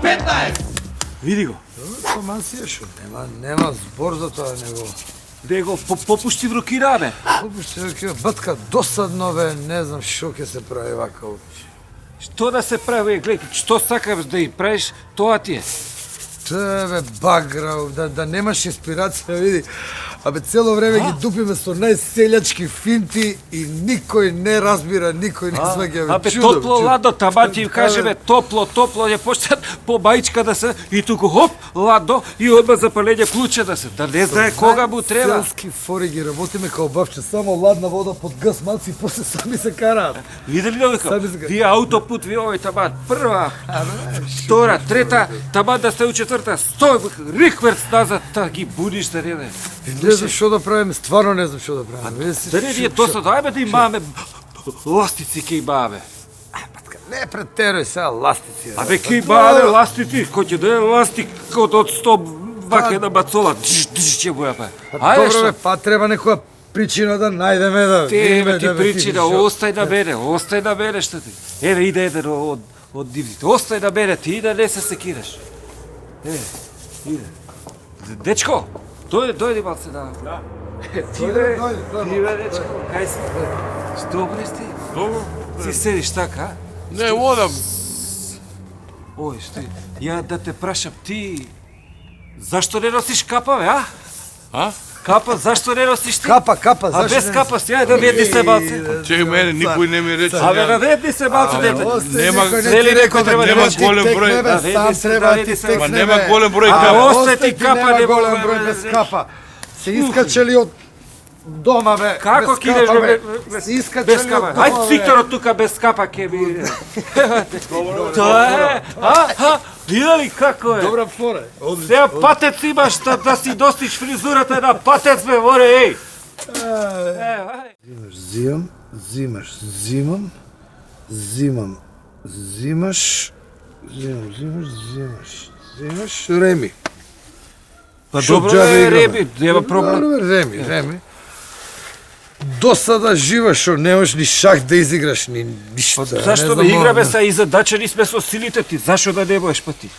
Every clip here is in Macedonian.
K15! Види го. Комансија шо, нема збор за тоа, него. Де го попушти в рукира, бе. Попушти рукира, батка, досадно, бе, не знам шо ќе се прави вака. Што да се прави, гледај, што сакаш да и правиш, тоа ти е. Тебе баграв, да немаш инспирација, види. Абе, цело време ги дупиме со најселјачки финти и никој не разбира, никој не сваќа, бе. Абе, топло, ладо, таба ти каже, бе, топло, ја почнат по бајчка да се, и туку хоп, ладо, и одма запалење клуче да се, да не знае кога му треба. Селски фори ги работиме као бабче, само ладна вода под газ малци и после сами се караат. Видели ли овика? Вие аутопут, вие овој табан, прва, втора, трета, табан да сте у четврта, стој, рикверц назад, та ги будиш да не. Не знам што да правиме, стварно не знам што да правиме. Да не е досадно, ајме да имаме ластици ке имаме. Не претеруј сега ластици. Абе ке имаме ластици, кој ќе да е ластик од 100 баке на бацола, ќе го јапе. Ајде Добро, бе, што? па треба некоја причина да најдеме да... Тебе ти причина, остај на мене што ти. Еве иде еден од дивните, остај на мене ти и да не се секираш. Иде. Дечко, дојди малце да... Тиве, дечко, кај си? Што бреш ти? Добро. Си седиш така, Не, одам. Ој, што ја да те прашам, ти... Зашто не носиш капа, бе, а? А? Капа, зашто не носиш ти? Капа, А зашто без не- капа си, ајде наведни се малце. Чеј, мене никој не ми рече. Абе, наведни се малце, дете. Нема- Нели некој треба да нема наведи? голем број. Бе, сам треба да ти Ма Ма текне, нема бе. голем број А, капа. осети капа, нема не голем мога, број бе, без бе. капа. Се искачели од дома, бе. Како без кидеш капа, бе, Се искачели без од капа? дома, Ајде бе. Викторот тука без капа ке би. Тоа е. Видели како е? Добра фора. Сега патец имаш да си достиш фризурата на патец бе, море, еј. Зимаш, зимаш, Реми. Па Шо добро џабе е, играме? Реби, нема проблем. Добро, Реми. Досада живаш, шо немаш ни шах да изиграш, ни ништо. Зашто да играме са и задачени сме со силите ти? Зашо да не будеш па ти?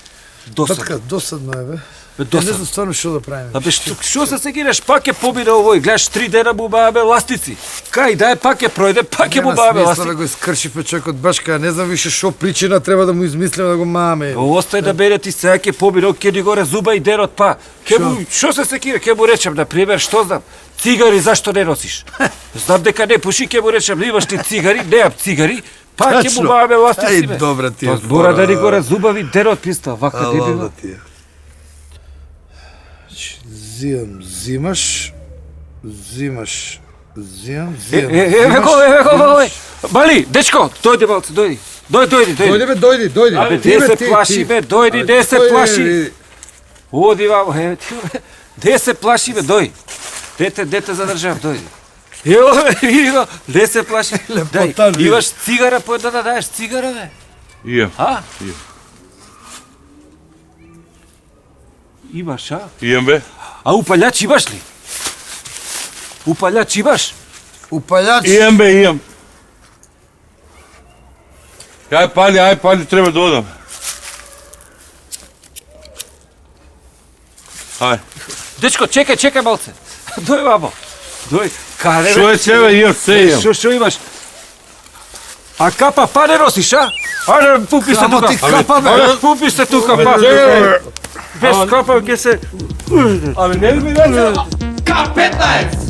Татка, Досадно. досадно е, бе. Не Досадно. знам стварно што да правиме. Абе, што се сегираш, пак е побиде овој, гледаш 3 дена му баваме ластици. Кај, дај, пак е пројде, пак е му баваме смисла да ластици. го искршивме човекот башка, не знам више шо причина треба да му измислиме да го маме. Остај да бере ти сега ќе побиде, ќе ни горе зуба и денот па. Што се секира, ќе му речем, на пример, што знам, цигари зашто не носиш? Знам дека не пуши, ќе му речем, имаш ли цигари, неам цигари, па ќе му баваме ластици. Ај, добра ти е. Тоа мора да ни горе зубави денот писта, вака не бива. Зимаш. Еве го, Мали, дечко, дојди малце, дојди. Дојди. Абе, де се плаши, бе, дојди, де се плаши. Оди вамо, еве ти, бе. Де се плаши, бе, дојди. Дете задржав, дојди. Ево, бе, види го, де се плаши. Дај, имаш цигара, по да даеш цигара, бе. Ијам. А? Ијам. Имаш, а? Ијам, бе. А упалјач имаш ли? Упалјач имаш? Упалјач. Ијам, бе, ијам. Ај пали, треба да одам. Ај. Дечко, чекај малце. Дој вамо. Дој. Каде, Шо бе? е себе, ијам, се ијам. Што имаш? А капа па не носиш, а? Ајде, пупи се Само тука. ти капа, бе. Ајде, пупи се тука, па. Без капа ќе се... Абе, не ли ми рече? K15!